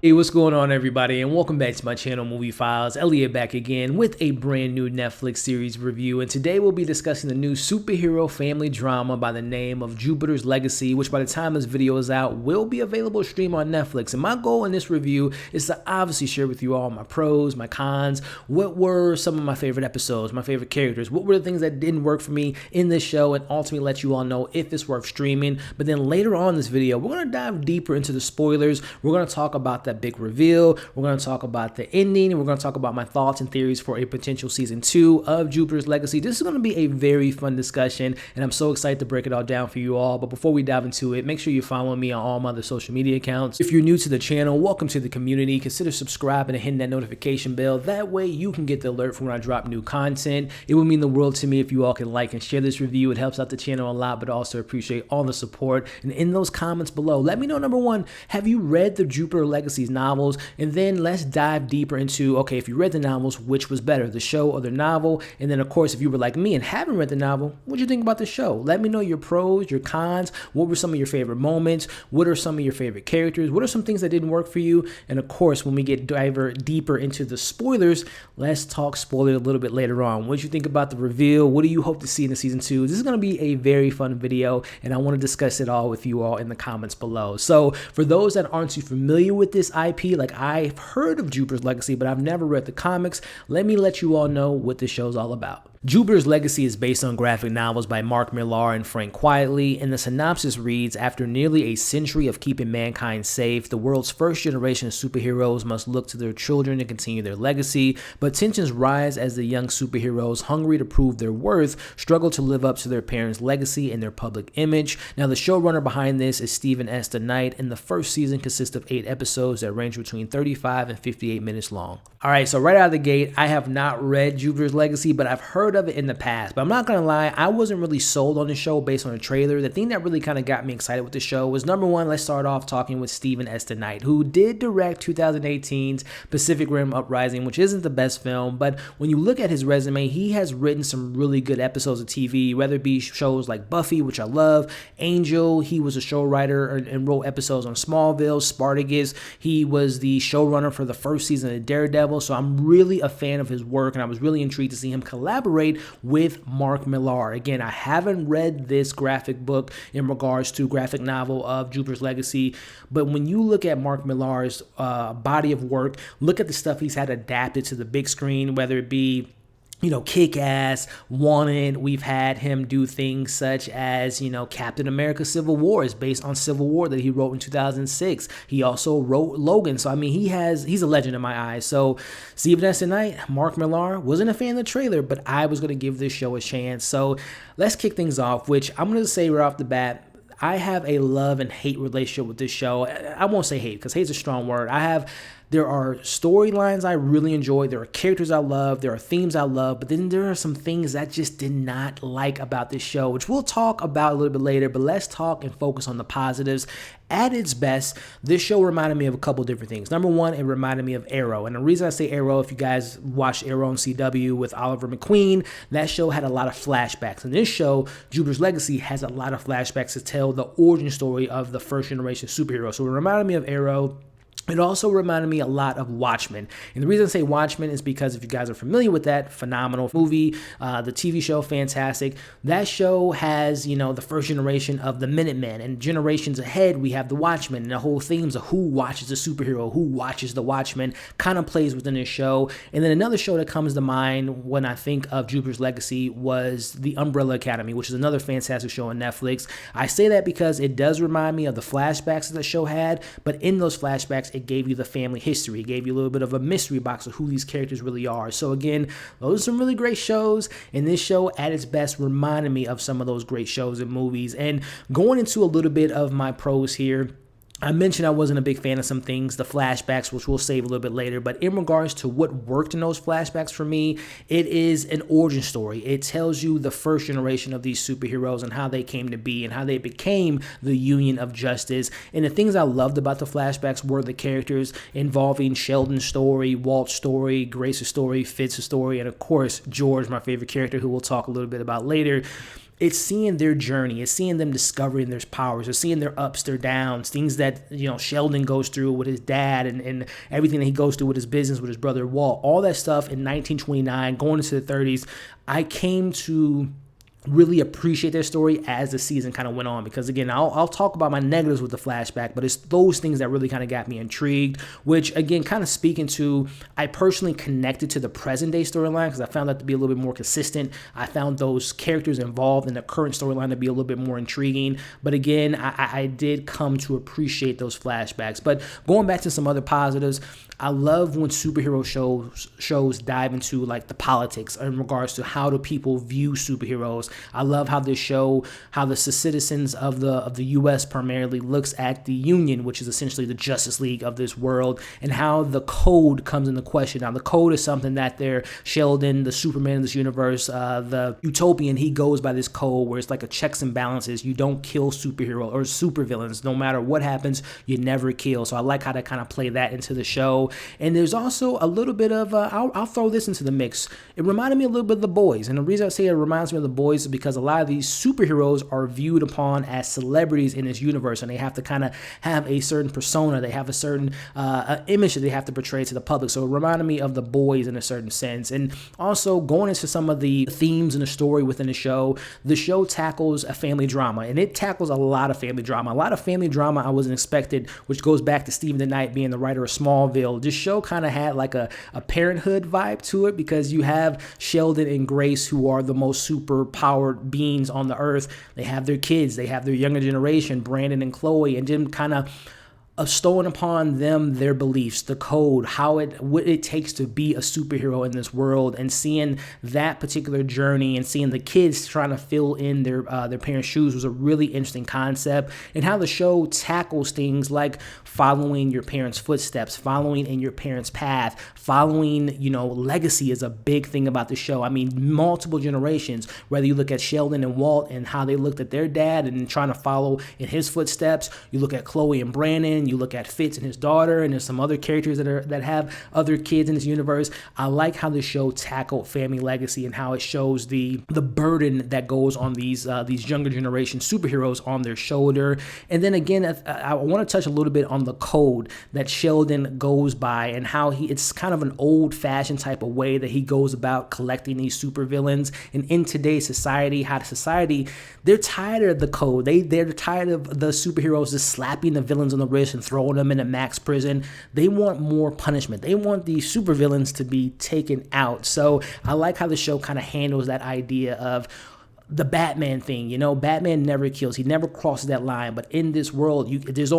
Hey, what's going on, everybody, and welcome back to my channel, Movie Files. Elliot back again with a brand new Netflix series review, and today we'll be discussing the new superhero family drama by the name of Jupiter's Legacy, which by the time this video is out will be available to stream on Netflix. And my goal in this review is to obviously share with you all my pros, my cons, what were some of my favorite episodes, my favorite characters, what were the things that didn't work for me in this show, and ultimately let you all know if it's worth streaming. But then later on in this video, we're going to dive deeper into the spoilers. We're going to talk about that big reveal. We're going to talk about the ending, and we're going to talk about my thoughts and theories for a potential season 2 of Jupiter's Legacy. This is going to be a very fun discussion, and I'm so excited to break it all down for you all. But before we dive into it, make sure you follow me on all my other social media accounts. If you're new to the channel, welcome to the community. Consider subscribing and hitting that notification bell. That way you can get the alert from when I drop new content. It would mean the world to me if you all can like and share this review. It helps out the channel a lot, but also appreciate all the support. And in those comments below, let me know, number one, have you read the Jupiter Legacy's novels? And then let's dive deeper into, okay, if you read the novels, which was better, the show or the novel? And then, of course, if you were like me and haven't read the novel, what do you think about the show? Let me know your pros, your cons. What were some of your favorite moments? What are some of your favorite characters? What are some things that didn't work for you? And, of course, when we get deeper into the spoilers, let's talk spoilers a little bit later on. What did you think about the reveal? What do you hope to see in the season 2? This is going to be a very fun video, and I want to discuss it all with you all in the comments below. So for those that aren't too familiar with this IP, like I've heard of Jupiter's Legacy, but I've never read the comics, let me let you all know what this show's all about. Jupiter's Legacy is based on graphic novels by Mark Millar and Frank Quietly, and the synopsis reads, after nearly a century of keeping mankind safe, the world's first generation of superheroes must look to their children to continue their legacy, but tensions rise as the young superheroes, hungry to prove their worth, struggle to live up to their parents' legacy and their public image. Now, the showrunner behind this is Stephen S. DeKnight, and the first season consists of 8 episodes that range between 35 and 58 minutes long. All right, so right out of the gate, I have not read Jupiter's Legacy, but I've heard of it in the past. But I'm not gonna lie, I wasn't really sold on the show based on the trailer. The thing that really kind of got me excited with the show was, number one, let's start off talking with Stephen S. DeKnight, who did direct 2018's Pacific Rim Uprising, which isn't the best film, but when you look at his resume, he has written some really good episodes of TV, whether it be shows like Buffy, which I love, Angel. He was a show writer and wrote episodes on Smallville, Spartacus. He was the showrunner for the first season of Daredevil. So I'm really a fan of his work, and I was really intrigued to see him collaborate with Mark Millar. Again, I haven't read this graphic book in regards to graphic novel of Jupiter's Legacy, but when you look at Mark Millar's body of work, look at the stuff he's had adapted to the big screen, whether it be Kick-Ass, Wanted. We've had him do things such as, Captain America Civil War is based on Civil War that he wrote in 2006. He also wrote Logan. So, I mean, he's a legend in my eyes. So, Stephen S. DeKnight, Mark Millar, wasn't a fan of the trailer, but I was going to give this show a chance. So, let's kick things off, which I'm going to say right off the bat, I have a love and hate relationship with this show. I won't say hate, because hate's a strong word. There are storylines I really enjoy. There are characters I love. There are themes I love. But then there are some things I just did not like about this show, which we'll talk about a little bit later. But let's talk and focus on the positives. At its best, this show reminded me of a couple different things. Number one, it reminded me of Arrow. And the reason I say Arrow, if you guys watched Arrow on CW with Oliver McQueen, that show had a lot of flashbacks. And this show, Jupiter's Legacy, has a lot of flashbacks to tell the origin story of the first generation superhero. So it reminded me of Arrow. It also reminded me a lot of Watchmen. And the reason I say Watchmen is because if you guys are familiar with that phenomenal movie, the TV show, fantastic. That show has, the first generation of the Minutemen, and generations ahead, we have the Watchmen, and the whole themes of who watches the superhero, who watches the Watchmen, kind of plays within this show. And then another show that comes to mind when I think of Jupiter's Legacy was The Umbrella Academy, which is another fantastic show on Netflix. I say that because it does remind me of the flashbacks that the show had, but in those flashbacks, it gave you the family history. It gave you a little bit of a mystery box of who these characters really are. So again, those are some really great shows, and this show at its best reminded me of some of those great shows and movies. And going into a little bit of my pros here, I mentioned I wasn't a big fan of some things, the flashbacks, which we'll save a little bit later, but in regards to what worked in those flashbacks for me, it is an origin story. It tells you the first generation of these superheroes and how they came to be and how they became the Union of Justice. And the things I loved about the flashbacks were the characters involving Sheldon's story, Walt's story, Grace's story, Fitz's story, and of course, George, my favorite character, who we'll talk a little bit about later. it's seeing their journey. It's seeing them discovering their powers. It's seeing their ups, their downs, things that, Sheldon goes through with his dad and everything that he goes through with his business, with his brother Walt. All that stuff in 1929, going into the 30s, I came to really appreciate their story as the season kind of went on, because again, I'll talk about my negatives with the flashback, but it's those things that really kind of got me intrigued, which again, kind of speaking to, I personally connected to the present day storyline because I found that to be a little bit more consistent. I found those characters involved in the current storyline to be a little bit more intriguing, but again, I did come to appreciate those flashbacks. But going back to some other positives, I love when superhero shows dive into like the politics in regards to how do people view superheroes. I love how this show, how the citizens of the U.S. primarily looks at the Union, which is essentially the Justice League of this world, and how the code comes into question. Now, the code is something that Sheldon, the Superman of this universe, the Utopian, he goes by this code where it's like a checks and balances. You don't kill superhero or supervillains. No matter what happens, you never kill. So I like how they kind of play that into the show. And there's also a little bit of, I'll throw this into the mix. It reminded me a little bit of The Boys. And the reason I say it reminds me of The Boys is because a lot of these superheroes are viewed upon as celebrities in this universe. And they have to kind of have a certain persona. They have a certain image that they have to portray to the public. So it reminded me of The Boys in a certain sense. And also going into some of the themes in the story within the show tackles a family drama. And it tackles a lot of family drama. A lot of family drama I wasn't expected, which goes back to Stephen DeKnight being the writer of Smallville. This show kind of had like a parenthood vibe to it, because you have Sheldon and Grace, who are the most super powered beings on the earth. They have their kids, they have their younger generation, Brandon and Chloe, and then kind of bestowing upon them their beliefs, the code, what it takes to be a superhero in this world, and seeing that particular journey and seeing the kids trying to fill in their parents' shoes was a really interesting concept. And how the show tackles things like following your parents' footsteps, following in your parents' path, following, legacy is a big thing about the show. I mean, multiple generations, whether you look at Sheldon and Walt and how they looked at their dad and trying to follow in his footsteps, you look at Chloe and Brandon, you look at Fitz and his daughter, and there's some other characters that have other kids in this universe. I like how the show tackled family legacy and how it shows the burden that goes on these younger generation superheroes on their shoulder. And then again, I want to touch a little bit on the code that Sheldon goes by, and how it's kind of an old-fashioned type of way that he goes about collecting these supervillains. And in today's society, they're tired of the code. They're tired of the superheroes just slapping the villains on the wrist and throwing them in a max prison. They want more punishment. They want these supervillains to be taken out. So I like how the show kind of handles that idea of the Batman thing. Batman never kills. He never crosses that line. But in this world, there's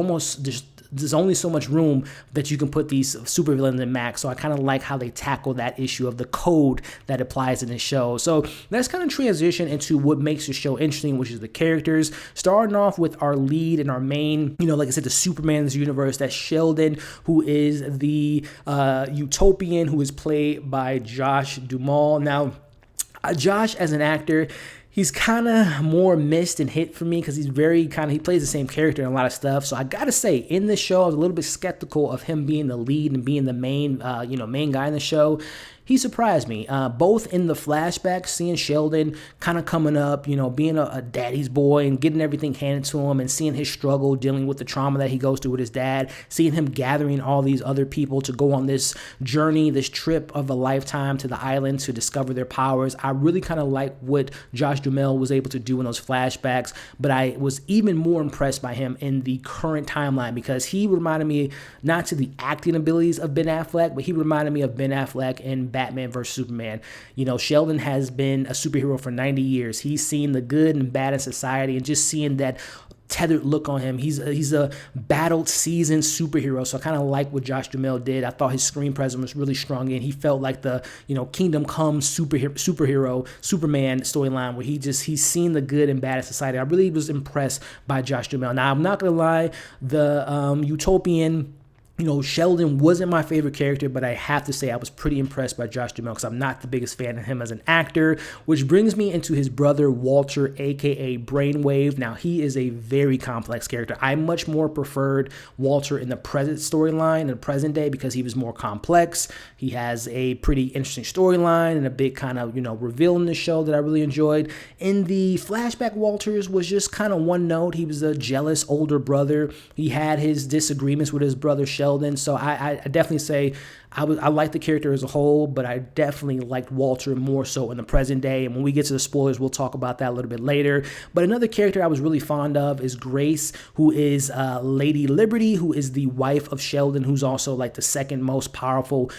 only so much room that you can put these supervillains in max. So I kind of like how they tackle that issue of the code that applies in the show. So let's kind of transition into what makes the show interesting, which is the characters. Starting off with our lead and our main, like I said, the Superman's universe. That's Sheldon, who is the Utopian, who is played by Josh Duhamel. Now, Josh as an actor, he's kind of more missed and hit for me because he plays the same character in a lot of stuff. So I gotta say, in this show, I was a little bit skeptical of him being the lead and being the main guy in the show. He surprised me, both in the flashbacks, seeing Sheldon kind of coming up, being a daddy's boy and getting everything handed to him, and seeing his struggle dealing with the trauma that he goes through with his dad, seeing him gathering all these other people to go on this journey, this trip of a lifetime to the island to discover their powers. I really kind of like what Josh Duhamel was able to do in those flashbacks, but I was even more impressed by him in the current timeline, because he reminded me, not to the acting abilities of Ben Affleck, but he reminded me of Ben Affleck in Batman vs. Superman. Sheldon has been a superhero for 90 years. He's seen the good and bad in society, and just seeing that tethered look on him. He's a battled, seasoned superhero. So I kind of like what Josh Duhamel did. I thought his screen presence was really strong, and he felt like the Kingdom Come superhero Superman storyline, where he's seen the good and bad in society. I really was impressed by Josh Duhamel. Now, I'm not gonna lie, the Utopian Sheldon wasn't my favorite character, but I have to say I was pretty impressed by Josh Duhamel because I'm not the biggest fan of him as an actor, which brings me into his brother Walter, aka Brainwave. Now, he is a very complex character. I much more preferred Walter in the present storyline, in the present day, because he was more complex. He has a pretty interesting storyline and a big kind of, reveal in the show that I really enjoyed. In the flashback, Walters was just kind of one note. He was a jealous older brother. He had his disagreements with his brother Sheldon. So I definitely say I like the character as a whole, but I definitely liked Walter more so in the present day. And when we get to the spoilers, we'll talk about that a little bit later. But another character I was really fond of is Grace, who is Lady Liberty, who is the wife of Sheldon, who's also like the second most powerful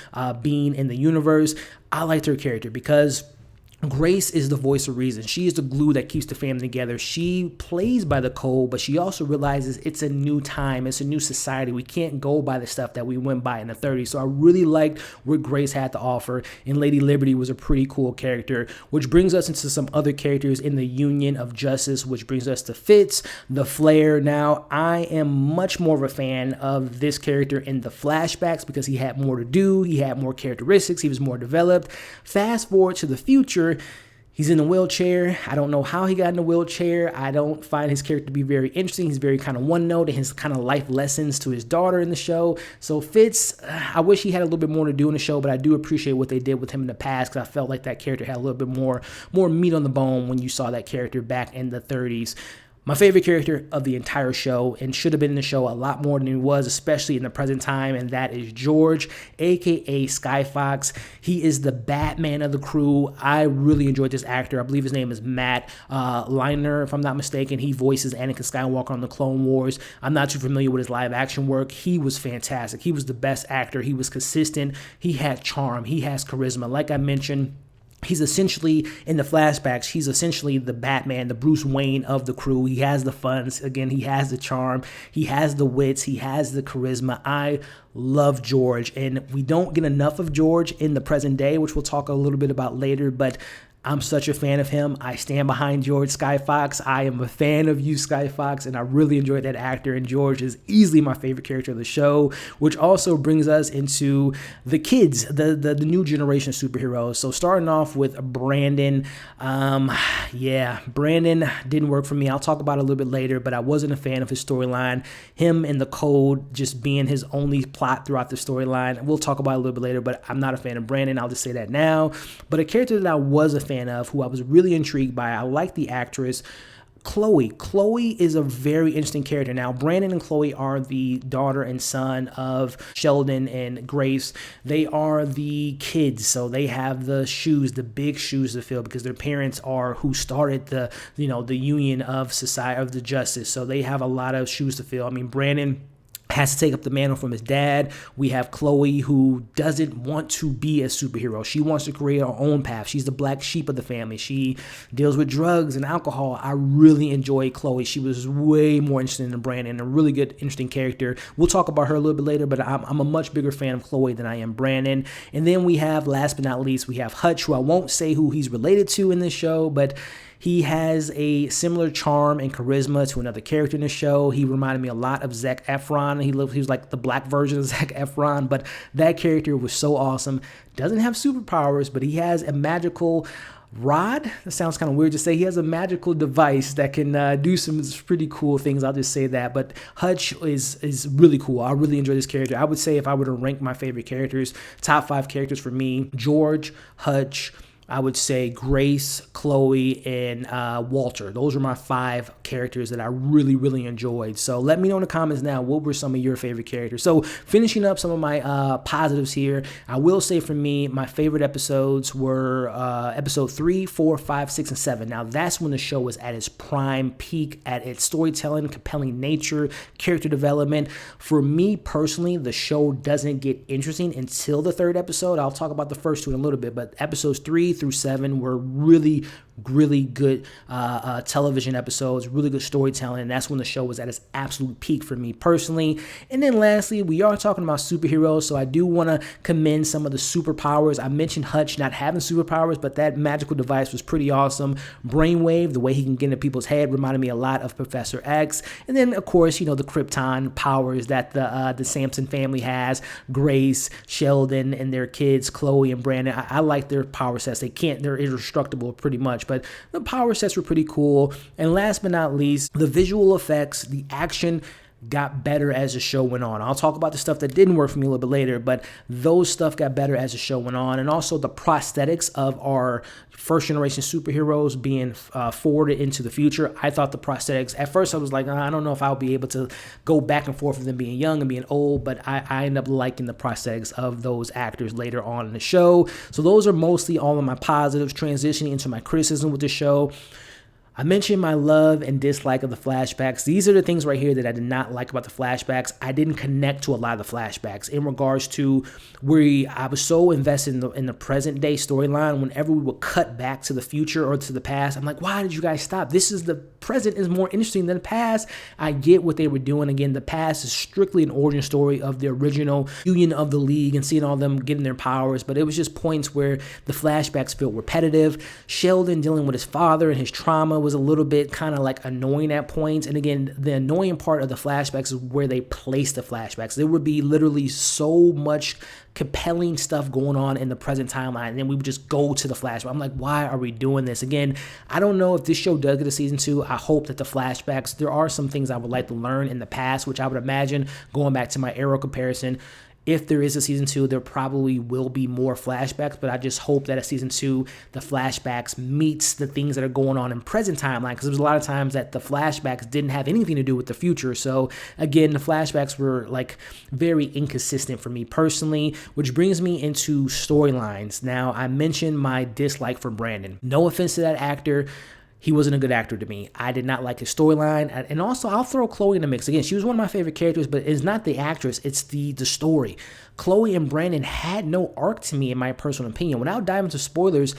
being in the universe. I liked her character because Grace is the voice of reason. She is the glue that keeps the family together. She plays by the code, but she also realizes it's a new time. It's a new society. We can't go by the stuff that we went by in the 30s. So I really liked what Grace had to offer. And Lady Liberty was a pretty cool character, which brings us into some other characters in the Union of Justice, which brings us to Fitz, the Flare. Now, I am much more of a fan of this character in the flashbacks because he had more to do. He had more characteristics. He was more developed. Fast forward to the future. He's in a wheelchair. I don't know how he got in a wheelchair. I don't find his character to be very interesting. He's very kind of one note and his kind of life lessons to his daughter in the show. So Fitz, I wish he had a little bit more to do in the show, but I do appreciate what they did with him in the past because I felt like that character had a little bit more meat on the bone when you saw that character back in the 30s. My favorite character of the entire show, and should have been in the show a lot more than he was, especially in the present time, and that is George, aka Skyfox. He is the Batman of the crew. I really enjoyed this actor. I believe his name is Matt Leiner, if I'm not mistaken. He voices Anakin Skywalker on the Clone Wars. I'm not too familiar with his live action work. He was fantastic. He was the best actor. He was consistent. He had charm. He has charisma. Like I mentioned, he's essentially, in the flashbacks, he's essentially the Batman, the Bruce Wayne of the crew. He has the funds. Again, he has the charm. He has the wits. He has the charisma. I love George, and we don't get enough of George in the present day, which we'll talk a little bit about later, but I'm such a fan of him. I stand behind George Skyfox. I am a fan of you, Skyfox, and I really enjoyed that actor. And George is easily my favorite character of the show, which also brings us into the kids, the new generation of superheroes. So starting off with Brandon. Brandon didn't work for me. I'll talk about it a little bit later, but I wasn't a fan of his storyline. Him and the Code just being his only plot throughout the storyline. We'll talk about it a little bit later, but I'm not a fan of Brandon. I'll just say that now. But a character that I was a fan of, who I was really intrigued by, I like the actress, Chloe. Chloe is a very interesting character. Now, Brandon and Chloe are the daughter and son of Sheldon and Grace. They are the kids, so they have the shoes, the big shoes to fill, because their parents are who started the Union of Society of the Justice. So they have a lot of shoes to fill. I mean, Brandon has to take up the mantle from his dad. We have Chloe, who doesn't want to be a superhero. She wants to create her own path. She's the black sheep of the family. She deals with drugs and alcohol. I really enjoy Chloe. She was way more interesting than Brandon, a really good, interesting character. We'll talk about her a little bit later, but I'm a much bigger fan of Chloe than I am Brandon. And then we have, last but not least, we have Hutch, who I won't say who he's related to in this show, but he has a similar charm and charisma to another character in the show. He reminded me a lot of Zac Efron. He was like the black version of Zac Efron, but that character was so awesome. Doesn't have superpowers, but he has a magical rod. That sounds kind of weird to say. He has a magical device that can do some pretty cool things. I'll just say that. But Hutch is really cool. I really enjoy this character. I would say if I were to rank my favorite characters, top 5 characters for me: George, Hutch, I would say Grace, Chloe, and Walter. Those are my 5 characters that I really, really enjoyed. So let me know in the comments now, what were some of your favorite characters? So finishing up some of my positives here, I will say for me, my favorite episodes were episode 3, 4, 5, 6, and 7. Now that's when the show was at its prime peak, at its storytelling, compelling nature, character development. For me personally, the show doesn't get interesting until the 3rd episode. I'll talk about the first 2 in a little bit, but episodes 3 through 7 were really good television episodes, really good storytelling, and that's when the show was at its absolute peak for me personally. And then lastly, we are talking about superheroes, so I do want to commend some of the superpowers. I mentioned Hutch not having superpowers, but that magical device was pretty awesome. Brainwave, the way he can get into people's head, reminded me a lot of Professor X. And then, of course, the Krypton powers that the Sampson family has, Grace, Sheldon, and their kids, Chloe and Brandon. I like their power sets. They're indestructible pretty much, but the power sets were pretty cool. And last but not least, the visual effects, the action got better as the show went on. I'll talk about the stuff that didn't work for me a little bit later, but those stuff got better as the show went on. And also the prosthetics of our first generation superheroes being forwarded into the future. I thought the prosthetics, at first I was like, I don't know if I'll be able to go back and forth with them being young and being old, but I end up liking the prosthetics of those actors later on in the show. So those are mostly all of my positives. Transitioning into my criticism with the show, I mentioned my love and dislike of the flashbacks. These are the things right here that I did not like about the flashbacks. I didn't connect to a lot of the flashbacks in regards to where I was so invested in the present day storyline. Whenever we would cut back to the future or to the past, I'm like, why did you guys stop? The present is more interesting than the past. I get what they were doing. Again, the past is strictly an origin story of the original Union of the League and seeing all them getting their powers, but it was just points where the flashbacks felt repetitive. Sheldon dealing with his father and his trauma was a little bit kind of like annoying at points. And again, the annoying part of the flashbacks is where they place the flashbacks. There would be literally so much compelling stuff going on in the present timeline, and then we would just go to the flashback. I'm like, why are we doing this? Again, I don't know if this show does get a season 2. I hope that the flashbacks, there are some things I would like to learn in the past, which I would imagine, going back to my Arrow comparison, if there is a season 2, there probably will be more flashbacks, but I just hope that at season 2, the flashbacks meets the things that are going on in present timeline, because there's a lot of times that the flashbacks didn't have anything to do with the future. So again, the flashbacks were like very inconsistent for me personally, which brings me into storylines. Now, I mentioned my dislike for Brandon. No offense to that actor. He wasn't a good actor to me. I did not like his storyline. And also, I'll throw Chloe in the mix. Again, she was one of my favorite characters, but it's not the actress, it's the story. Chloe and Brandon had no arc to me, in my personal opinion. Without diving into spoilers,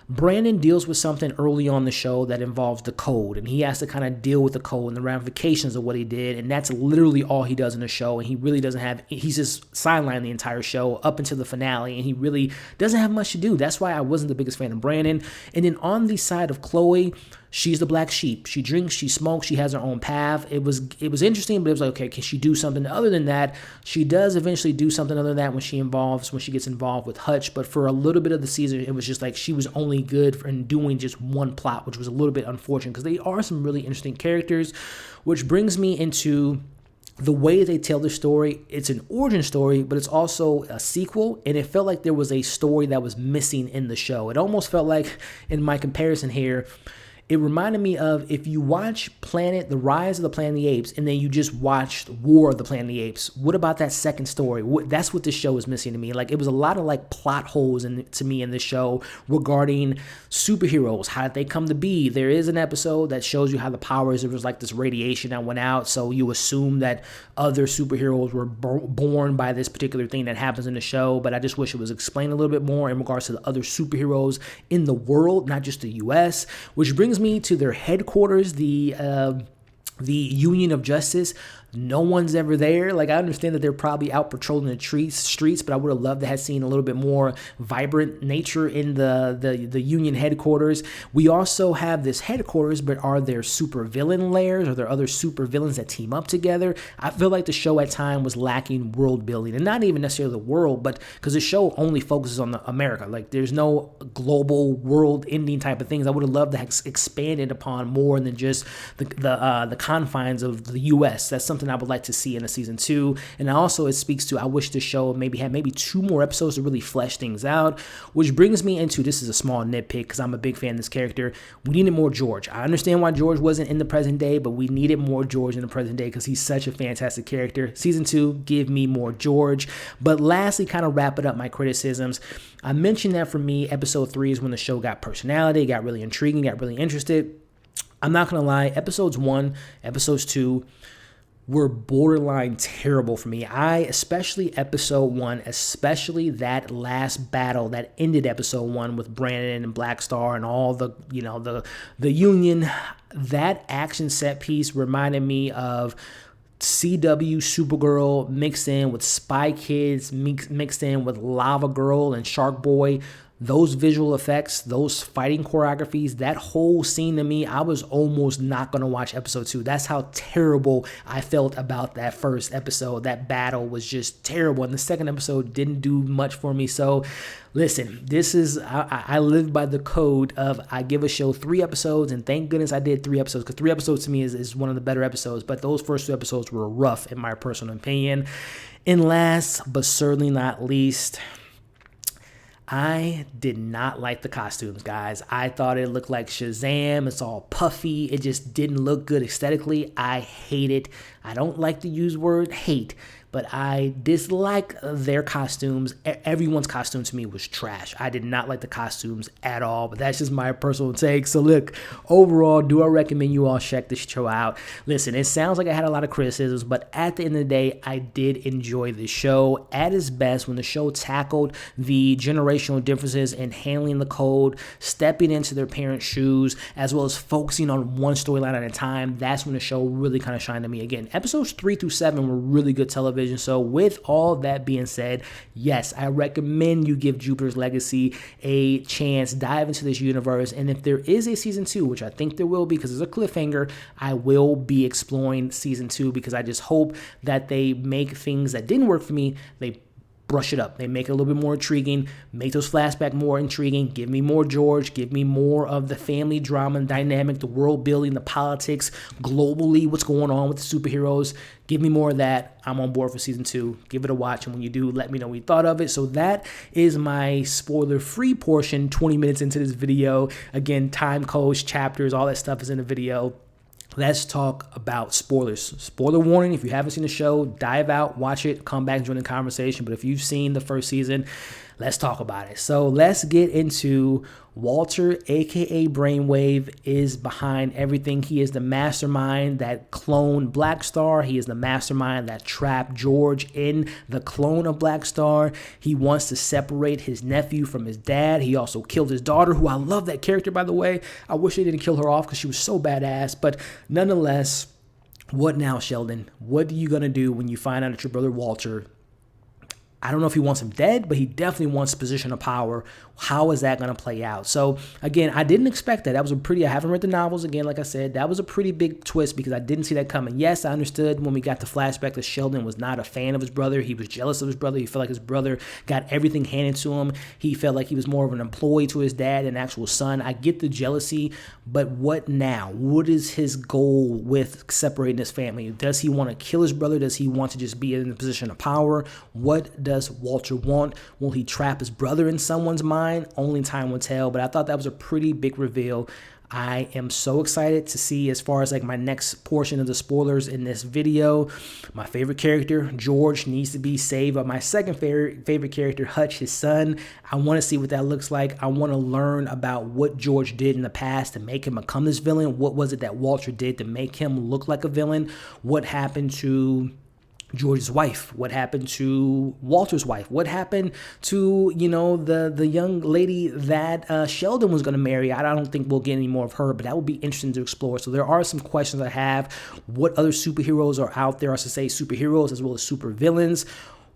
Brandon deals with something early on the show that involves the code, and he has to kind of deal with the code and the ramifications of what he did, and that's literally all he does in the show, and he really doesn't have, he's just sidelined the entire show up until the finale, and he really doesn't have much to do. That's why I wasn't the biggest fan of Brandon. And then on the side of Chloe, she's the black sheep. She drinks, she smokes, she has her own path. It was interesting, but it was like, okay, can she do something other than that? She does eventually do something other than that when she gets involved with Hutch. But for a little bit of the season, it was just like she was only good in doing just one plot, which was a little bit unfortunate because they are some really interesting characters, which brings me into the way they tell the story. It's an origin story, but it's also a sequel, and it felt like there was a story that was missing in the show. It almost felt like, in my comparison here, it reminded me of if you watch The Rise of the Planet of the Apes and then you just watched War of the Planet of the Apes, what about that second story? That's what this show is missing to me. Like, it was a lot of like plot holes to me in this show regarding superheroes. How did they come to be? There is an episode that shows you how the powers, there was like this radiation that went out, so you assume that other superheroes were born by this particular thing that happens in the show, but I just wish it was explained a little bit more in regards to the other superheroes in the world, not just the US, which brings me to their headquarters, the Union of Justice. No one's ever there. Like, I understand that they're probably out patrolling the streets, but I would have loved to have seen a little bit more vibrant nature in the Union headquarters. We also have this headquarters, but are there super villain layers? Are there other super villains that team up together? I feel like the show at time was lacking world building, and not even necessarily the world, but because the show only focuses on America. Like, there's no global world ending type of things. I would have loved to have expanded upon more than just the confines of the U.S. That's something I would like to see in a season 2. And also, it speaks to, I wish the show had 2 more episodes to really flesh things out, which brings me into, this is a small nitpick because I'm a big fan of this character. We needed more George. I understand why George wasn't in the present day, but we needed more George in the present day because he's such a fantastic character. Season 2, give me more George. But lastly, kind of wrapping up my criticisms, I mentioned that for me, episode 3 is when the show got personality, got really intriguing, got really interested. I'm not going to lie, episodes 1, episodes 2, were borderline terrible for me. Especially episode 1, especially that last battle that ended episode 1 with Brandon and Black Star and all the, the Union. That action set piece reminded me of CW Supergirl mixed in with Spy Kids, mixed in with Lava Girl and Shark Boy. Those visual effects, those fighting choreographies, that whole scene to me, I was almost not going to watch episode 2. That's how terrible I felt about that first episode. That battle was just terrible. And the second episode didn't do much for me. So listen, I live by the code of I give a show 3 episodes, and thank goodness I did 3 episodes, because 3 episodes to me is one of the better episodes. But those first 2 episodes were rough in my personal opinion. And last but certainly not least, I did not like the costumes, guys. I thought it looked like Shazam. It's all puffy. It just didn't look good aesthetically. I hate it. I don't like to use word hate, but I dislike their costumes. Everyone's costume to me was trash. I did not like the costumes at all, but that's just my personal take. So look, overall, do I recommend you all check this show out? Listen, it sounds like I had a lot of criticisms, but at the end of the day, I did enjoy the show. At its best, when the show tackled the generational differences in handling the code, stepping into their parents' shoes, as well as focusing on one storyline at a time, that's when the show really kind of shined to me. Again, episodes 3 through 7 were really good television. So with all that being said, yes, I recommend you give Jupiter's Legacy a chance, dive into this universe, and if there is a season 2, which I think there will be because there's a cliffhanger, I will be exploring season 2, because I just hope that they make things that didn't work for me, they brush it up. They make it a little bit more intriguing, make those flashbacks more intriguing, give me more George, give me more of the family drama and dynamic, the world building, the politics, globally, what's going on with the superheroes. Give me more of that. I'm on board for season 2. Give it a watch, and when you do, let me know what you thought of it. So that is my spoiler-free portion, 20 minutes into this video. Again, time codes, chapters, all that stuff is in the video. Let's talk about spoilers. Spoiler warning, if you haven't seen the show, dive out, watch it, come back and join the conversation. But if you've seen the first season, let's talk about it. So let's get into Walter, aka Brainwave, is behind everything. He is the mastermind that cloned Black Star. He is the mastermind that trapped George in the clone of Black Star. He wants to separate his nephew from his dad. He also killed his daughter, who I love that character, by the way. I wish they didn't kill her off because she was so badass. But nonetheless, what now, Sheldon? What are you going to do when you find out that your brother Walter, I don't know if he wants him dead, but he definitely wants position of power. How is that going to play out? So again, I didn't expect that. That was I haven't read the novels again, like I said. That was a pretty big twist because I didn't see that coming. Yes, I understood when we got the flashback that Sheldon was not a fan of his brother. He was jealous of his brother. He felt like his brother got everything handed to him. He felt like he was more of an employee to his dad than an actual son. I get the jealousy, but what now? What is his goal with separating his family? Does he want to kill his brother? Does he want to just be in a position of power? What does Walter want? Will he trap his brother in someone's mind? Only time will tell, but I thought that was a pretty big reveal. I am so excited to see, as far as like my next portion of the spoilers in this video. My favorite character, George, needs to be saved, but my second favorite character, Hutch, his son, I want to see what that looks like. I want to learn about what George did in the past to make him become this villain. What was it that Walter did to make him look like a villain? What happened to George's wife? What happened to Walter's wife? What happened to, the young lady that Sheldon was going to marry? I don't think we'll get any more of her, but that would be interesting to explore. So there are some questions I have. What other superheroes are out there? I should say superheroes as well as supervillains.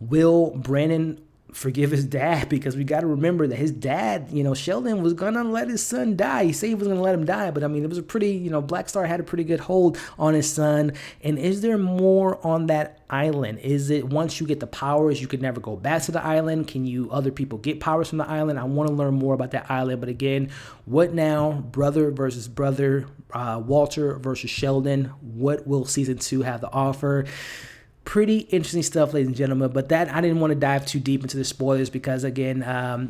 Will Brandon forgive his dad? Because we got to remember that his dad, Sheldon was going to let his son die. He said he was going to let him die, but I mean, it was a pretty, Black Star had a pretty good hold on his son. And is there more on that island? Is it once you get the powers, you could never go back to the island? Can other people get powers from the island? I want to learn more about that island. But again, what now? Brother versus brother, Walter versus Sheldon. What will season 2 have to offer? Pretty interesting stuff, ladies and gentlemen, but that I didn't want to dive too deep into the spoilers because, again,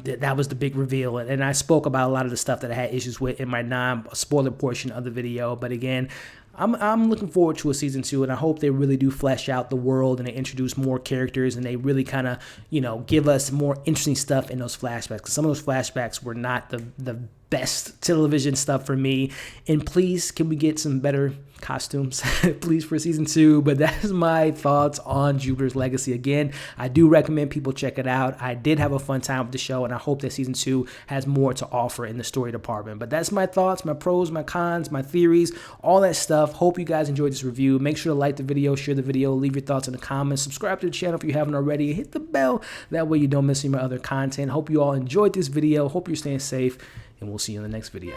that was the big reveal, and I spoke about a lot of the stuff that I had issues with in my non-spoiler portion of the video. But again, I'm looking forward to a season 2, and I hope they really do flesh out the world and they introduce more characters and they really kind of, give us more interesting stuff in those flashbacks. Because some of those flashbacks were not the best television stuff for me. And please, can we get some better costumes please for season 2? But that is my thoughts on Jupiter's Legacy. Again, I do recommend people check it out. I did have a fun time with the show, and I hope that season 2 has more to offer in the story department. But that's my thoughts, my pros, my cons, my theories, all that stuff. Hope you guys enjoyed this review. Make sure to like the video, share the video, leave your thoughts in the comments, subscribe to the channel if you haven't already, hit the bell, that way you don't miss any of my other content. Hope you all enjoyed this video. Hope you're staying safe, and we'll see you in the next video.